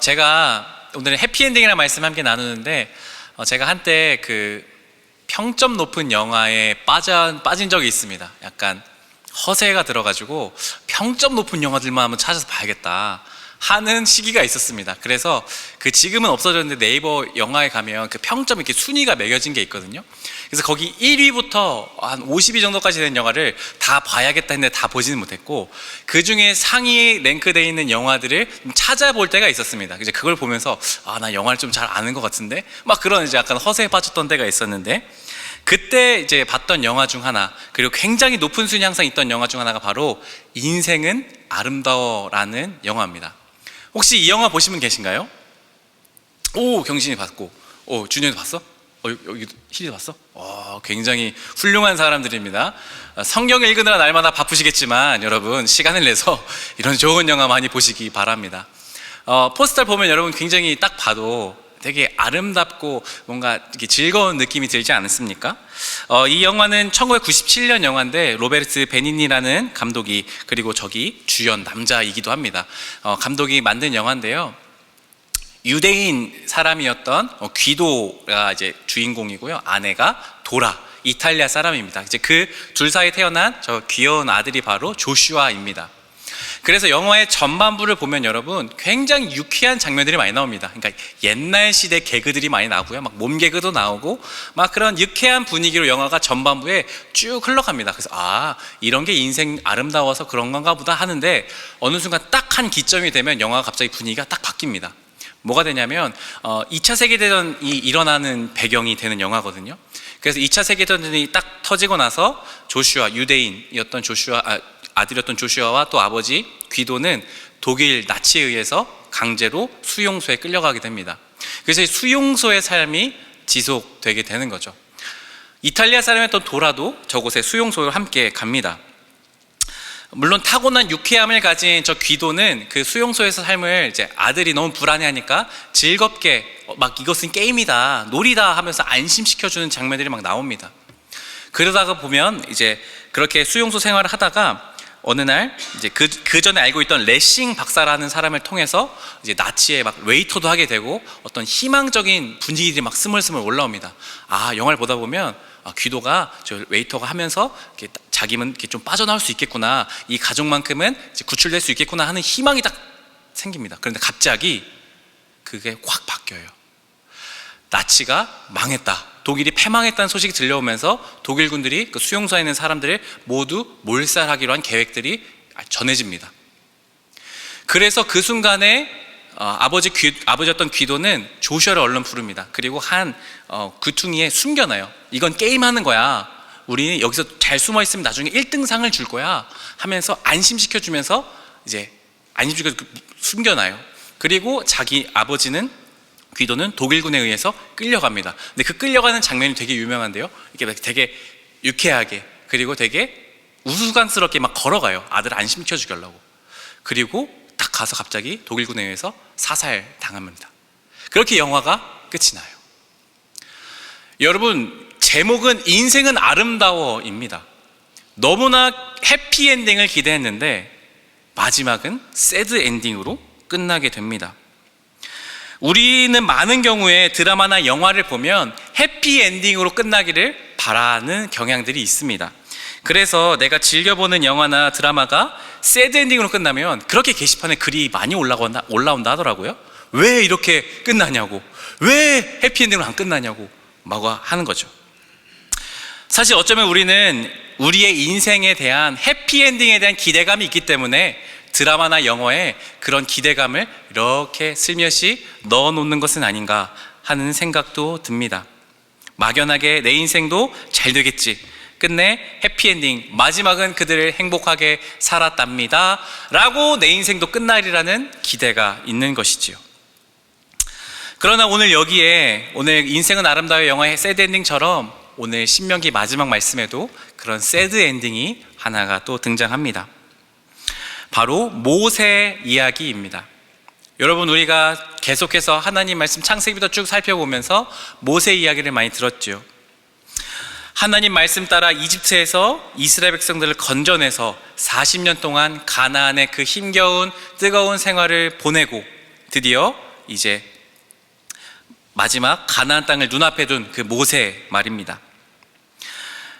제가 오늘 해피엔딩이라는 말씀 함께 나누는데, 제가 한때 그 평점 높은 영화에 빠진 적이 있습니다. 약간 허세가 들어가지고 평점 높은 영화들만 한번 찾아서 봐야겠다 하는 시기가 있었습니다. 그래서 지금은 없어졌는데 네이버 영화에 가면 그 평점 이렇게 순위가 매겨진 게 있거든요. 그래서 거기 1위부터 한 50위 정도까지 된 영화를 다 봐야겠다 했는데 다 보지는 못했고, 그 중에 상위 랭크되어 있는 영화들을 찾아볼 때가 있었습니다. 이제 그걸 보면서 나 영화를 좀 잘 아는 것 같은데 막 그런 이제 약간 허세에 빠졌던 때가 있었는데, 그때 이제 봤던 영화 중 하나, 그리고 굉장히 높은 순위 항상 있던 영화 중 하나가 바로 인생은 아름다워라는 영화입니다. 혹시 이 영화 보신 분 계신가요? 오, 경진이 봤고, 준현이 봤어? 여기 희리도 봤어? 굉장히 훌륭한 사람들입니다. 성경 읽으느라 날마다 바쁘시겠지만 여러분 시간을 내서 이런 좋은 영화 많이 보시기 바랍니다. 포스터를 보면 여러분 굉장히 딱 봐도 되게 아름답고 뭔가 이렇게 즐거운 느낌이 들지 않습니까? 이 영화는 1997년 영화인데 로베르트 베니니라는 감독이, 그리고 저기 주연 남자이기도 합니다. 감독이 만든 영화인데요. 유대인 사람이었던 귀도가 이제 주인공이고요. 아내가 도라, 이탈리아 사람입니다. 이제 그 둘 사이에 태어난 저 귀여운 아들이 바로 조슈아입니다. 그래서 영화의 전반부를 보면 여러분 굉장히 유쾌한 장면들이 많이 나옵니다. 그러니까 옛날 시대 개그들이 많이 나오고요. 막 몸 개그도 나오고 막 그런 유쾌한 분위기로 영화가 전반부에 쭉 흘러갑니다. 그래서 이런 게 인생 아름다워서 그런 건가 보다 하는데, 어느 순간 딱 한 기점이 되면 영화가 갑자기 분위기가 딱 바뀝니다. 뭐가 되냐면 2차 세계대전이 일어나는 배경이 되는 영화거든요. 그래서 2차 세계대전이 딱 터지고 나서 조슈아, 유대인이었던 아들이었던 조슈아와 또 아버지 귀도는 독일 나치에 의해서 강제로 수용소에 끌려가게 됩니다. 그래서 수용소의 삶이 지속되게 되는 거죠. 이탈리아 사람이었던 도라도 저곳에 수용소를 함께 갑니다. 물론 타고난 유쾌함을 가진 저 귀도는 그 수용소에서 삶을 이제 아들이 너무 불안해하니까 즐겁게 막 이것은 게임이다, 놀이다 하면서 안심시켜주는 장면들이 막 나옵니다. 그러다가 보면 이제 그렇게 수용소 생활을 하다가 어느 날 이제 그 전에 알고 있던 레싱 박사라는 사람을 통해서 이제 나치의 막 웨이터도 하게 되고 어떤 희망적인 분위기들이 막 스물스물 올라옵니다. 영화를 보다 보면 귀도가 저 웨이터가 하면서 이렇게 자기는 이렇게 좀 빠져나올 수 있겠구나, 이 가족만큼은 이제 구출될 수 있겠구나 하는 희망이 딱 생깁니다. 그런데 갑자기 그게 확 바뀌어요. 나치가 망했다, 독일이 패망했다는 소식이 들려오면서 독일군들이 그 수용소에 있는 사람들을 모두 몰살하기로 한 계획들이 전해집니다. 그래서 그 순간에 아버지였던 귀도는 조슈아를 얼른 부릅니다. 그리고 한 귀퉁이에 숨겨놔요. 이건 게임하는 거야, 우리 여기서 잘 숨어 있으면 나중에 1등상을 줄 거야 하면서 안심시켜주면서 이제 숨겨놔요. 그리고 자기 아버지는, 귀도는 독일군에 의해서 끌려갑니다. 근데 그 끌려가는 장면이 되게 유명한데요. 이게 되게 유쾌하게, 그리고 되게 우스꽝스럽게 막 걸어가요. 아들을 안심시켜주려고. 그리고 딱 가서 갑자기 독일군에 의해서 사살당합니다. 그렇게 영화가 끝이 나요. 여러분, 제목은 인생은 아름다워입니다. 너무나 해피엔딩을 기대했는데 마지막은 새드 엔딩으로 끝나게 됩니다. 우리는 많은 경우에 드라마나 영화를 보면 해피엔딩으로 끝나기를 바라는 경향들이 있습니다. 그래서 내가 즐겨보는 영화나 드라마가 새드 엔딩으로 끝나면 그렇게 게시판에 글이 많이 올라온다 하더라고요. 왜 이렇게 끝나냐고, 왜 해피엔딩으로 안 끝나냐고 막 하는 거죠. 사실 어쩌면 우리는 우리의 인생에 대한 해피엔딩에 대한 기대감이 있기 때문에 드라마나 영화에 그런 기대감을 이렇게 슬며시 넣어놓는 것은 아닌가 하는 생각도 듭니다. 막연하게 내 인생도 잘 되겠지, 끝내 해피엔딩, 마지막은 그들을 행복하게 살았답니다 라고 내 인생도 끝날이라는 기대가 있는 것이지요. 그러나 오늘 여기에, 오늘 인생은 아름다워 영화의 새드 엔딩처럼 오늘 신명기 마지막 말씀에도 그런 새드 엔딩이 하나가 또 등장합니다. 바로 모세 이야기입니다. 여러분, 우리가 계속해서 하나님 말씀 창세기부터 쭉 살펴보면서 모세 이야기를 많이 들었죠. 하나님 말씀 따라 이집트에서 이스라엘 백성들을 건져내서 40년 동안 가나안의 그 힘겨운 뜨거운 생활을 보내고 드디어 이제 마지막 가나안 땅을 눈앞에 둔 그 모세 말입니다.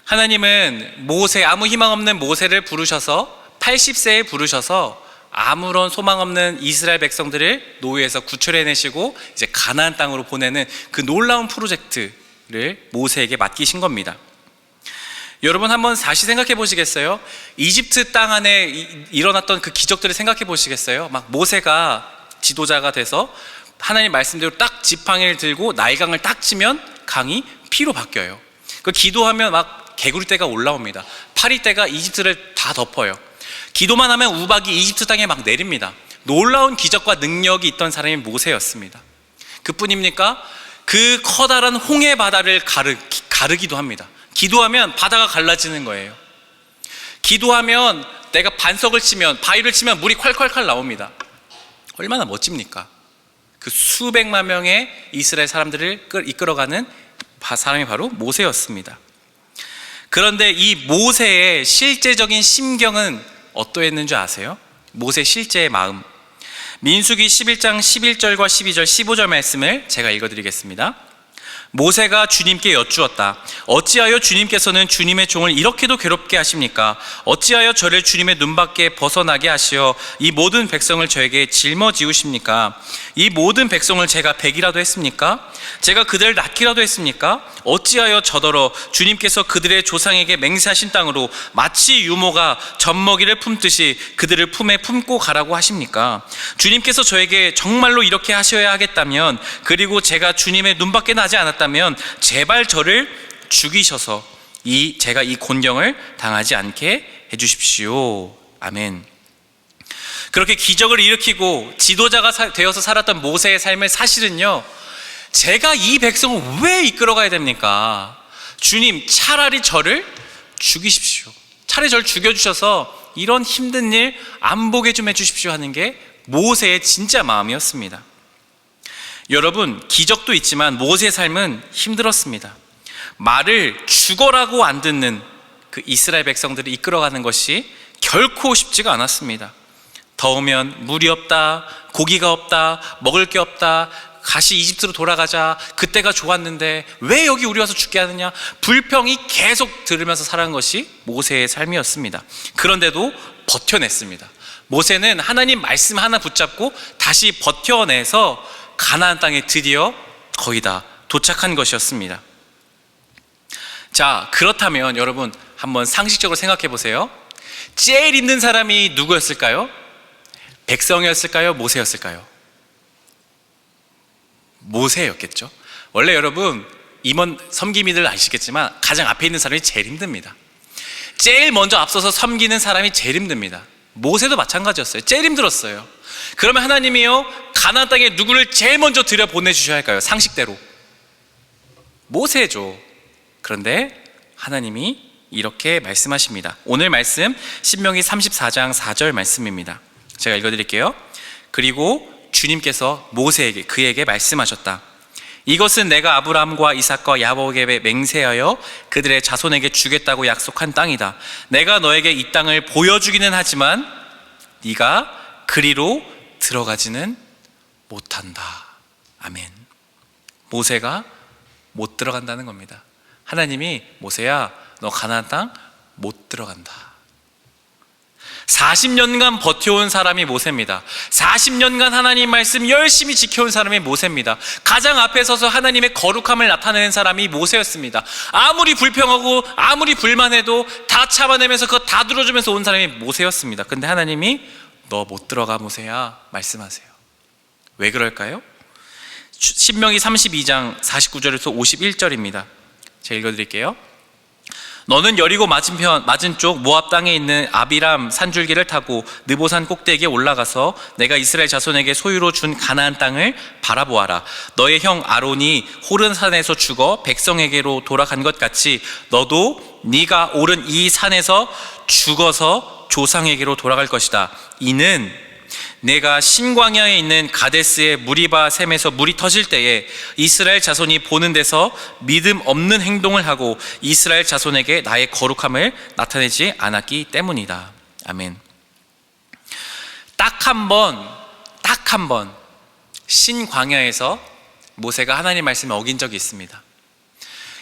하나님은 모세, 아무 희망 없는 모세를 부르셔서 80세에 부르셔서 아무런 소망 없는 이스라엘 백성들을 노예에서 구출해내시고 이제 가나안 땅으로 보내는 그 놀라운 프로젝트를 모세에게 맡기신 겁니다. 여러분 한번 다시 생각해 보시겠어요? 이집트 땅 안에 일어났던 그 기적들을 생각해 보시겠어요? 막 모세가 지도자가 돼서 하나님 말씀대로 딱 지팡이를 들고 나일강을 딱 치면 강이 피로 바뀌어요. 그 기도하면 막 개구리떼가 올라옵니다. 파리떼가 이집트를 다 덮어요. 기도만 하면 우박이 이집트 땅에 막 내립니다. 놀라운 기적과 능력이 있던 사람이 모세였습니다. 그뿐입니까? 그 커다란 홍해 바다를 가르기도 합니다. 기도하면 바다가 갈라지는 거예요. 기도하면 내가 반석을 치면, 바위를 치면 물이 콸콸콸 나옵니다. 얼마나 멋집니까? 그 수백만 명의 이스라엘 사람들을 이끌어가는 사람이 바로 모세였습니다. 그런데 이 모세의 실제적인 심경은 어떠했는 줄 아세요? 모세 실제의 마음. 민수기 11장 11절과 12절 15절 말씀을 제가 읽어드리겠습니다. 모세가 주님께 여쭈었다. 어찌하여 주님께서는 주님의 종을 이렇게도 괴롭게 하십니까? 어찌하여 저를 주님의 눈밖에 벗어나게 하시어 이 모든 백성을 저에게 짊어지우십니까? 이 모든 백성을 제가 백이라도 했습니까? 제가 그들을 낳기라도 했습니까? 어찌하여 저더러 주님께서 그들의 조상에게 맹세하신 땅으로 마치 유모가 젖먹이를 품듯이 그들을 품에 품고 가라고 하십니까? 주님께서 저에게 정말로 이렇게 하셔야 하겠다면, 그리고 제가 주님의 눈밖에 나지 않았다면 제발 저를 죽이셔서 제가 이 곤경을 당하지 않게 해주십시오. 아멘. 그렇게 기적을 일으키고 지도자가 되어서 살았던 모세의 삶을 사실은요, 제가 이 백성을 왜 이끌어가야 됩니까? 주님, 차라리 저를 죽이십시오. 차라리 저를 죽여주셔서 이런 힘든 일 안 보게 좀 해주십시오 하는 게 모세의 진짜 마음이었습니다. 여러분, 기적도 있지만 모세의 삶은 힘들었습니다. 말을 죽어라고 안 듣는 그 이스라엘 백성들을 이끌어가는 것이 결코 쉽지가 않았습니다. 더우면 물이 없다, 고기가 없다, 먹을 게 없다, 다시 이집트로 돌아가자, 그때가 좋았는데 왜 여기 우리 와서 죽게 하느냐, 불평이 계속 들으면서 살아간 것이 모세의 삶이었습니다. 그런데도 버텨냈습니다. 모세는 하나님 말씀 하나 붙잡고 다시 버텨내서 가나안 땅에 드디어 거의 다 도착한 것이었습니다. 자, 그렇다면 여러분 한번 상식적으로 생각해 보세요. 제일 힘든 사람이 누구였을까요? 백성이었을까요? 모세였을까요? 모세였겠죠. 원래 여러분 임원 섬김이들 아시겠지만 가장 앞에 있는 사람이 제일 힘듭니다. 제일 먼저 앞서서 섬기는 사람이 제일 힘듭니다. 모세도 마찬가지였어요. 제일 힘들었어요. 그러면 하나님이요, 가나안 땅에 누구를 제일 먼저 들여 보내주셔야 할까요? 상식대로 모세죠. 그런데 하나님이 이렇게 말씀하십니다. 오늘 말씀 신명기 34장 4절 말씀입니다. 제가 읽어드릴게요. 그리고 주님께서 모세에게, 그에게 말씀하셨다. 이것은 내가 아브라함과 이삭과 야곱에게 맹세하여 그들의 자손에게 주겠다고 약속한 땅이다. 내가 너에게 이 땅을 보여주기는 하지만 네가 그리로 들어가지는 못한다. 아멘. 모세가 못 들어간다는 겁니다. 하나님이 모세야, 너 가나안 땅 못 들어간다. 40년간 버텨온 사람이 모세입니다. 40년간 하나님 말씀 열심히 지켜온 사람이 모세입니다. 가장 앞에 서서 하나님의 거룩함을 나타내는 사람이 모세였습니다. 아무리 불평하고 아무리 불만해도 다 참아내면서 그거 다 들어주면서 온 사람이 모세였습니다. 근데 하나님이 너 못 들어가 모세야 말씀하세요. 왜 그럴까요? 신명기 32장 49절에서 51절입니다. 제가 읽어드릴게요. 너는 여리고 맞은쪽 모압 땅에 있는 아비람 산줄기를 타고 느보산 꼭대기에 올라가서 내가 이스라엘 자손에게 소유로 준 가나안 땅을 바라보아라. 너의 형 아론이 호른산에서 죽어 백성에게로 돌아간 것 같이 너도 네가 오른 이 산에서 죽어서 조상에게로 돌아갈 것이다. 이는 내가 신광야에 있는 가데스의 무리바 샘에서 물이 터질 때에 이스라엘 자손이 보는 데서 믿음 없는 행동을 하고 이스라엘 자손에게 나의 거룩함을 나타내지 않았기 때문이다. 아멘. 딱 한 번 신광야에서 모세가 하나님 말씀을 어긴 적이 있습니다.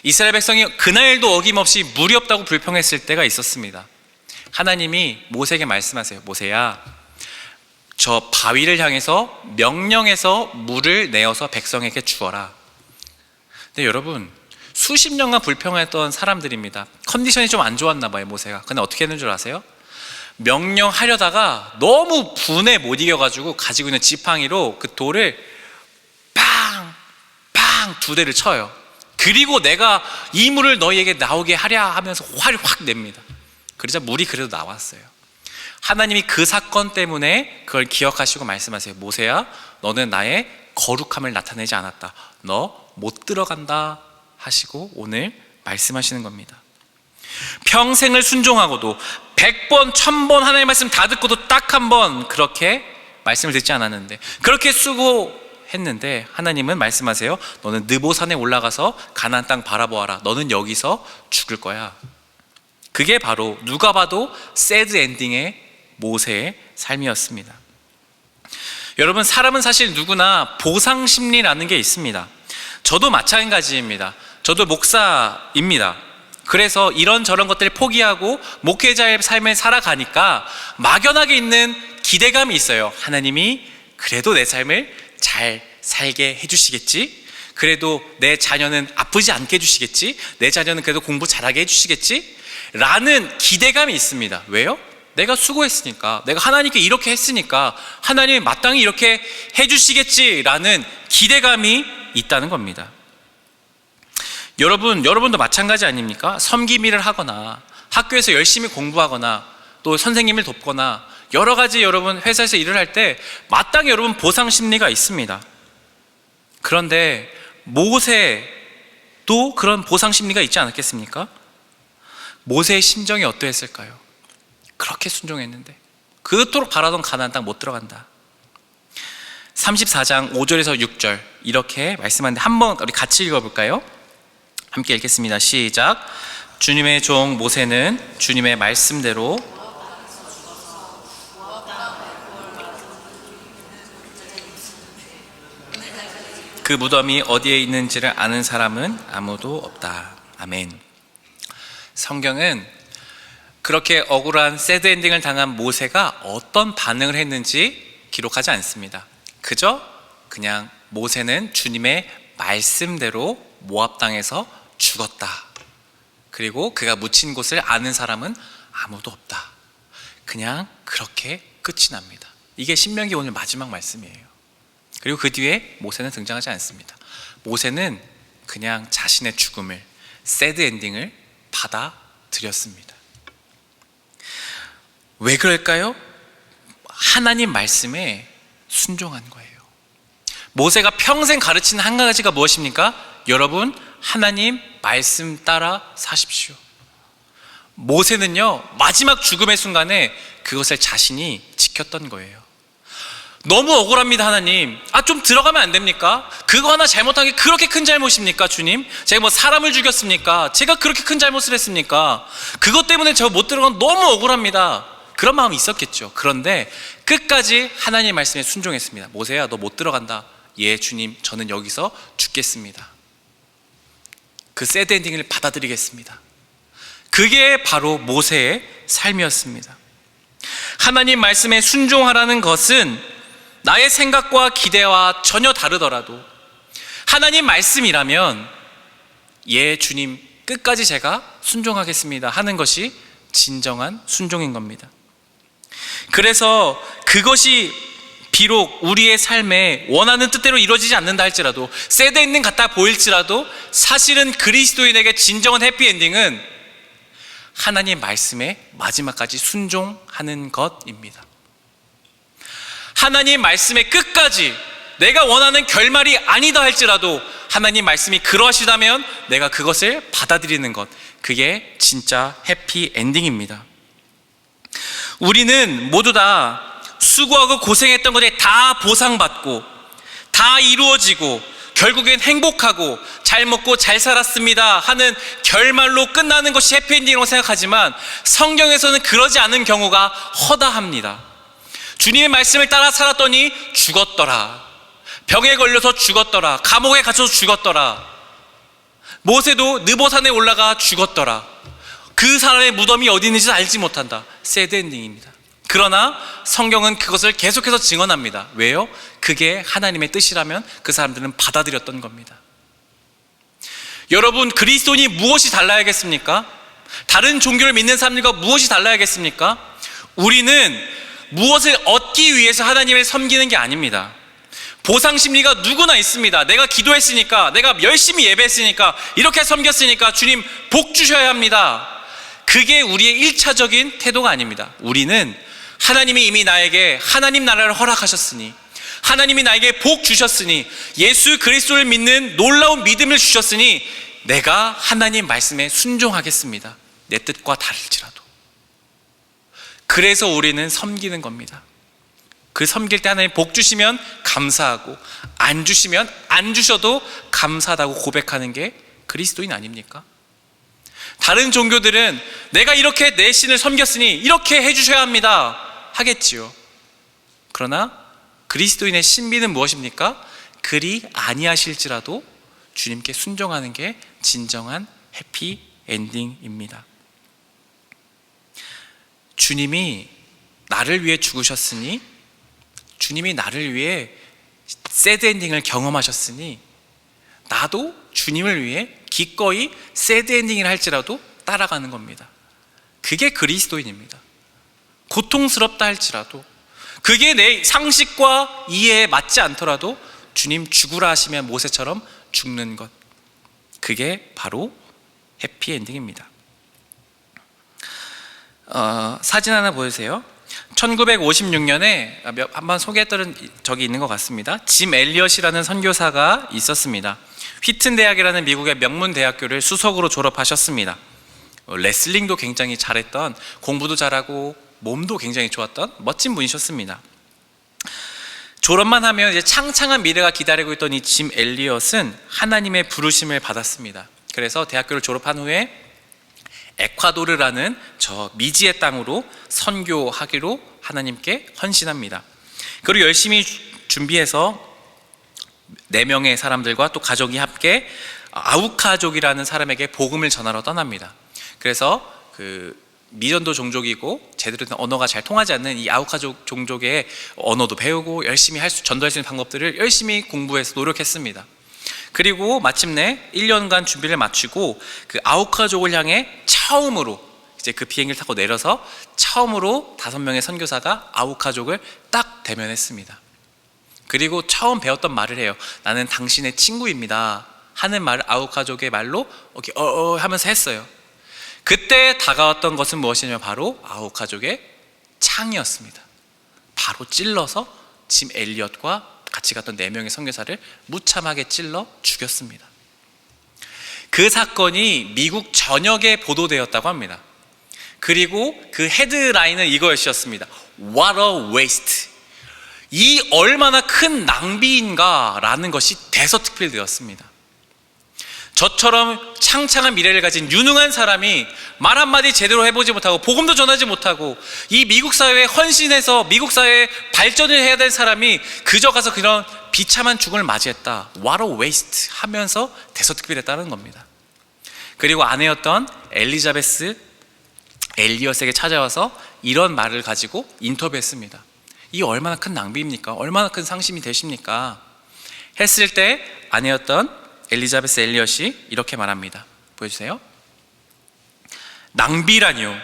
이스라엘 백성이 그날도 어김없이 물이 없다고 불평했을 때가 있었습니다. 하나님이 모세에게 말씀하세요. 모세야, 저 바위를 향해서 명령해서 물을 내어서 백성에게 주어라. 근데 여러분, 수십 년간 불평했던 사람들입니다. 컨디션이 좀 안 좋았나 봐요, 모세가. 근데 어떻게 했는 줄 아세요? 명령하려다가 너무 분에 못 이겨가지고 가지고 있는 지팡이로 그 돌을 빵! 두 대를 쳐요. 그리고 내가 이 물을 너희에게 나오게 하랴 하면서 화를 확 냅니다. 그러자 물이 그래도 나왔어요. 하나님이 그 사건 때문에 그걸 기억하시고 말씀하세요. 모세야, 너는 나의 거룩함을 나타내지 않았다. 너 못 들어간다 하시고 오늘 말씀하시는 겁니다. 평생을 순종하고도 100번, 1000번 하나님의 말씀 다 듣고도 딱 한 번 그렇게 말씀을 듣지 않았는데, 그렇게 수고했는데 하나님은 말씀하세요. 너는 느보산에 올라가서 가나안 땅 바라보아라. 너는 여기서 죽을 거야. 그게 바로 누가 봐도 새드 엔딩의 모세의 삶이었습니다. 여러분, 사람은 사실 누구나 보상 심리라는 게 있습니다. 저도 마찬가지입니다. 저도 목사입니다. 그래서 이런저런 것들을 포기하고 목회자의 삶을 살아가니까 막연하게 있는 기대감이 있어요. 하나님이 그래도 내 삶을 잘 살게 해주시겠지? 그래도 내 자녀는 아프지 않게 해주시겠지? 내 자녀는 그래도 공부 잘하게 해주시겠지? 라는 기대감이 있습니다. 왜요? 내가 수고했으니까, 내가 하나님께 이렇게 했으니까 하나님이 마땅히 이렇게 해주시겠지라는 기대감이 있다는 겁니다. 여러분도 마찬가지 아닙니까? 섬김 일을 하거나 학교에서 열심히 공부하거나 또 선생님을 돕거나 여러 가지 여러분 회사에서 일을 할 때 마땅히 여러분 보상 심리가 있습니다. 그런데 모세도 그런 보상 심리가 있지 않았겠습니까? 모세의 심정이 어떠했을까요? 그렇게 순종했는데 그토록 바라던 가나안 땅 못 들어간다. 34장 5절에서 6절 이렇게 말씀하는데 한번 우리 같이 읽어볼까요? 함께 읽겠습니다. 시작. 주님의 종 모세는 주님의 말씀대로 그 무덤이 어디에 있는지를 아는 사람은 아무도 없다. 아멘. 성경은 그렇게 억울한 새드 엔딩을 당한 모세가 어떤 반응을 했는지 기록하지 않습니다. 그냥 모세는 주님의 말씀대로 모압 땅에서 죽었다. 그리고 그가 묻힌 곳을 아는 사람은 아무도 없다. 그냥 그렇게 끝이 납니다. 이게 신명기 오늘 마지막 말씀이에요. 그리고 그 뒤에 모세는 등장하지 않습니다. 모세는 그냥 자신의 죽음을, 새드 엔딩을 받아들였습니다. 왜 그럴까요? 하나님 말씀에 순종한 거예요. 모세가 평생 가르친 한 가지가 무엇입니까? 여러분, 하나님 말씀 따라 사십시오. 모세는요, 마지막 죽음의 순간에 그것을 자신이 지켰던 거예요. 너무 억울합니다, 하나님. 좀 들어가면 안 됩니까? 그거 하나 잘못한 게 그렇게 큰 잘못입니까, 주님? 제가 뭐 사람을 죽였습니까? 제가 그렇게 큰 잘못을 했습니까? 그것 때문에 제가 못 들어간 너무 억울합니다. 그런 마음이 있었겠죠. 그런데 끝까지 하나님 말씀에 순종했습니다. 모세야, 너 못 들어간다. 예, 주님, 저는 여기서 죽겠습니다. 그 새드 엔딩을 받아들이겠습니다. 그게 바로 모세의 삶이었습니다. 하나님 말씀에 순종하라는 것은 나의 생각과 기대와 전혀 다르더라도 하나님 말씀이라면 예, 주님, 끝까지 제가 순종하겠습니다 하는 것이 진정한 순종인 겁니다. 그래서 그것이 비록 우리의 삶에 원하는 뜻대로 이루어지지 않는다 할지라도, 새드 엔딩 같아 보일지라도 사실은 그리스도인에게 진정한 해피엔딩은 하나님 말씀에 마지막까지 순종하는 것입니다. 하나님 말씀의 끝까지 내가 원하는 결말이 아니다 할지라도 하나님 말씀이 그러하시다면 내가 그것을 받아들이는 것, 그게 진짜 해피엔딩입니다. 우리는 모두 다 수고하고 고생했던 것에 다 보상받고 다 이루어지고 결국엔 행복하고 잘 먹고 잘 살았습니다 하는 결말로 끝나는 것이 해피엔딩이라고 생각하지만 성경에서는 그러지 않은 경우가 허다합니다. 주님의 말씀을 따라 살았더니 죽었더라. 병에 걸려서 죽었더라. 감옥에 갇혀서 죽었더라. 모세도 느보산에 올라가 죽었더라. 그 사람의 무덤이 어디 있는지 알지 못한다. 새드 엔딩입니다. 그러나 성경은 그것을 계속해서 증언합니다. 왜요? 그게 하나님의 뜻이라면 그 사람들은 받아들였던 겁니다. 여러분, 그리스도인이 무엇이 달라야겠습니까? 다른 종교를 믿는 사람들과 무엇이 달라야겠습니까? 우리는 무엇을 얻기 위해서 하나님을 섬기는 게 아닙니다. 보상 심리가 누구나 있습니다. 내가 기도했으니까, 내가 열심히 예배했으니까, 이렇게 섬겼으니까 주님 복 주셔야 합니다. 그게 우리의 1차적인 태도가 아닙니다. 우리는 하나님이 이미 나에게 하나님 나라를 허락하셨으니, 하나님이 나에게 복 주셨으니, 예수 그리스도를 믿는 놀라운 믿음을 주셨으니 내가 하나님 말씀에 순종하겠습니다. 내 뜻과 다를지라도. 그래서 우리는 섬기는 겁니다. 그 섬길 때 하나님 복 주시면 감사하고, 안 주시면 안 주셔도 감사하다고 고백하는 게 그리스도인 아닙니까? 다른 종교들은 내가 이렇게 내 신을 섬겼으니 이렇게 해주셔야 합니다 하겠지요. 그러나 그리스도인의 신비는 무엇입니까? 그리 아니하실지라도 주님께 순종하는 게 진정한 해피 엔딩입니다. 주님이 나를 위해 죽으셨으니, 주님이 나를 위해 새드 엔딩을 경험하셨으니 나도 주님을 위해 기꺼이 새드 엔딩을 할지라도 따라가는 겁니다. 그게 그리스도인입니다. 고통스럽다 할지라도, 그게 내 상식과 이해에 맞지 않더라도 주님 죽으라 하시면 모세처럼 죽는 것, 그게 바로 해피엔딩입니다. 사진 하나 보여주세요. 1956년에 한번 소개했던 적이 있는 것 같습니다. 짐 엘리엇이라는 선교사가 있었습니다. 휘튼 대학이라는 미국의 명문 대학교를 수석으로 졸업하셨습니다. 레슬링도 굉장히 잘했던, 공부도 잘하고 몸도 굉장히 좋았던 멋진 분이셨습니다. 졸업만 하면 이제 창창한 미래가 기다리고 있던 이 짐 엘리엇은 하나님의 부르심을 받았습니다. 그래서 대학교를 졸업한 후에 에콰도르라는 저 미지의 땅으로 선교하기로 하나님께 헌신합니다. 그리고 열심히 준비해서 4명의 사람들과 또 가족이 함께 아우카족이라는 사람에게 복음을 전하러 떠납니다. 그래서 그 미전도 종족이고 제대로 된 언어가 잘 통하지 않는 이 아우카족 종족의 언어도 배우고 열심히 전도할 수 있는 방법들을 열심히 공부해서 노력했습니다. 그리고 마침내 1년간 준비를 마치고 그 아우카족을 향해 처음으로 이제 그 비행기를 타고 내려서 처음으로 5명의 선교사가 아우카족을 딱 대면했습니다. 그리고 처음 배웠던 말을 해요. 나는 당신의 친구입니다 하는 말을 아우카족의 말로 이렇게 하면서 했어요. 그때 다가왔던 것은 무엇이냐면 바로 아우카족의 창이었습니다. 바로 찔러서 짐 엘리엇과 같이 갔던 4명의 선교사를 무참하게 찔러 죽였습니다. 그 사건이 미국 전역에 보도되었다고 합니다. 그리고 그 헤드라인은 이거였습니다. What a waste. 이 얼마나 큰 낭비인가 라는 것이 대서특필되었습니다. 저처럼 창창한 미래를 가진 유능한 사람이 말 한마디 제대로 해보지 못하고 복음도 전하지 못하고 이 미국 사회에 헌신해서 미국 사회에 발전을 해야 될 사람이 그저 가서 그런 비참한 죽음을 맞이했다. What a waste 하면서 대서특필했다는 겁니다. 그리고 아내였던 엘리자베스 엘리엇에게 찾아와서 이런 말을 가지고 인터뷰했습니다. 이 얼마나 큰 낭비입니까? 얼마나 큰 상심이 되십니까? 했을 때 아내였던 엘리자베스 엘리엇이 이렇게 말합니다. 보여주세요. 낭비라니요?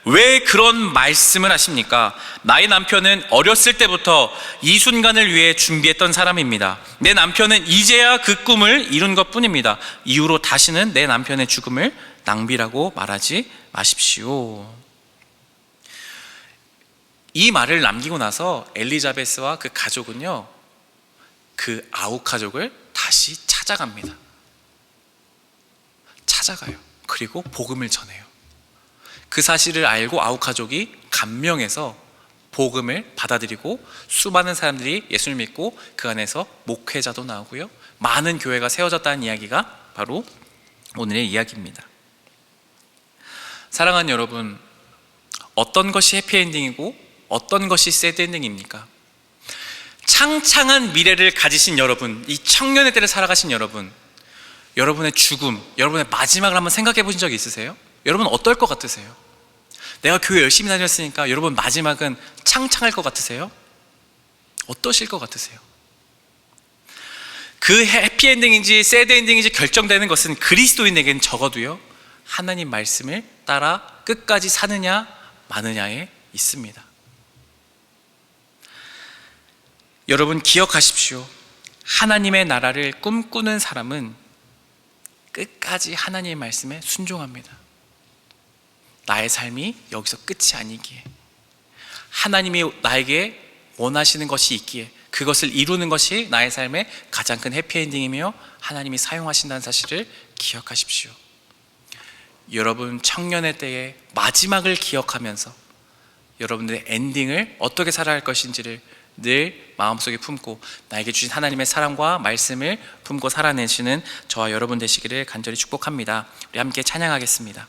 왜 그런 말씀을 하십니까? 나의 남편은 어렸을 때부터 이 순간을 위해 준비했던 사람입니다. 내 남편은 이제야 그 꿈을 이룬 것뿐입니다. 이후로 다시는 내 남편의 죽음을 낭비라고 말하지 마십시오. 이 말을 남기고 나서 엘리자베스와 그 가족은요, 그 아우카족을 다시 찾아갑니다. 찾아가요. 그리고 복음을 전해요. 그 사실을 알고 아우카족이 감명해서 복음을 받아들이고 수많은 사람들이 예수를 믿고 그 안에서 목회자도 나오고요, 많은 교회가 세워졌다는 이야기가 바로 오늘의 이야기입니다. 사랑하는 여러분, 어떤 것이 해피엔딩이고 어떤 것이 새드엔딩입니까? 창창한 미래를 가지신 여러분, 이 청년의 때를 살아가신 여러분, 여러분의 죽음, 여러분의 마지막을 한번 생각해 보신 적이 있으세요? 여러분 어떨 것 같으세요? 내가 교회 열심히 다녔으니까 여러분 마지막은 창창할 것 같으세요? 어떠실 것 같으세요? 그 해피엔딩인지 새드엔딩인지 결정되는 것은 그리스도인에게는 적어도요, 하나님 말씀을 따라 끝까지 사느냐 마느냐에 있습니다. 여러분 기억하십시오. 하나님의 나라를 꿈꾸는 사람은 끝까지 하나님의 말씀에 순종합니다. 나의 삶이 여기서 끝이 아니기에, 하나님이 나에게 원하시는 것이 있기에 그것을 이루는 것이 나의 삶의 가장 큰 해피엔딩이며 하나님이 사용하신다는 사실을 기억하십시오. 여러분 청년의 때의 마지막을 기억하면서 여러분들의 엔딩을 어떻게 살아야 할 것인지를 늘 마음속에 품고 나에게 주신 하나님의 사랑과 말씀을 품고 살아내시는 저와 여러분 되시기를 간절히 축복합니다. 우리 함께 찬양하겠습니다.